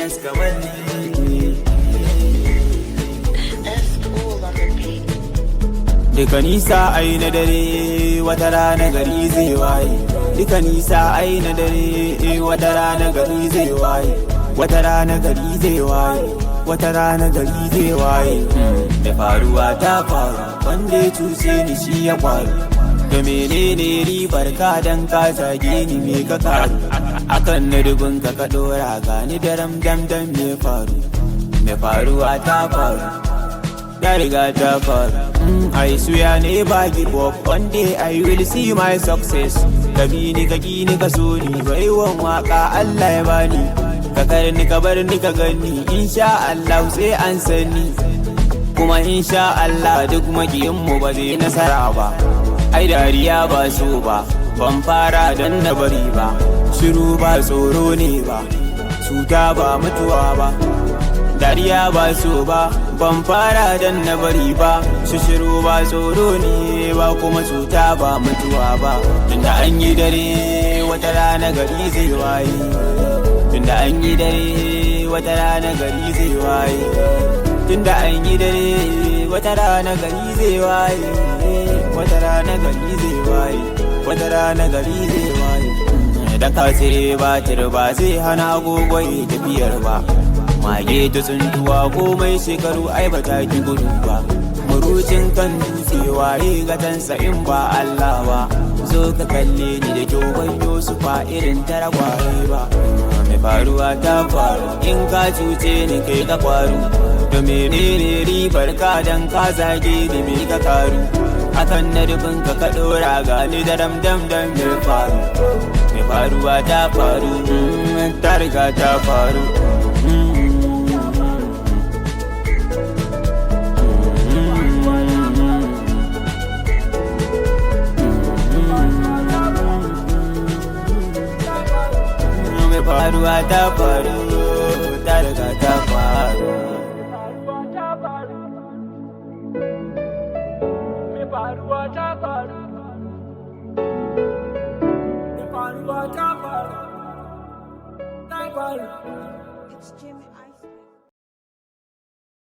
yes kamar ni. Duka nisa ai na dare wata rana gari zai waye. Duka nisa ai na dare wata rana gari zai waye. Wata rana gari zai waye. Wata rana gari zai waye. Da faruwa ta faru wanda ya cuce ni shi ya faru. Da menene ribar ka dan ka zage ni me ka karu. Akan na dubin ka dora gani daram dam dam me faru. Me faruwa ta faru ya riga ta faru. I swear never give up. One day I will see my success. Ka bi ni ka ki ni ka so ni baiwan waka Allah ya bani. Ka kar ni ka bar ni ka gani insha Allah sai an sani. Kuma insha Allah duk makiyin mu ba zai nasara ba. Ai dariya ba so ba, ban fara dan na bari ba. Shiru ba tsoro ne ba, cuta ba mutuwa ba. Dariya ba so ba, ban fara dan na bari ba. Shiru ba tsoro ne ba, kuma cuta ba mutuwa ba. Tunda an yi dare wata rana gari zai waye. Tunda an yi dare wata rana gari zai waye. Tunda an yi dare wata rana gari zai waye. Wata rana gari zai waye. Wata rana gari zai waye. Da ka cire batir ba zai hana agogo tafiyar ba. Mage ta tsuntuwa komai shekaru ai ba ta ki gudu ba. Murucin kan dutse waye gatansa in ba Allah ba. Zo ka kalle ni da kyau ban Yusufa irin taragwaye ba. Mai faruwa ta faru in ka cuce ni kai ka faru. Da menene ribar ka dan ka zage ni me ka karu. Akan na dubin ka dora gani daram dam dam me faru. Mai faruwa ta faru ta riga ta faru. Faruwa ta faru, ta riga ta faru. Faruwa ta faru. Faruwa ta faru. Ta faru.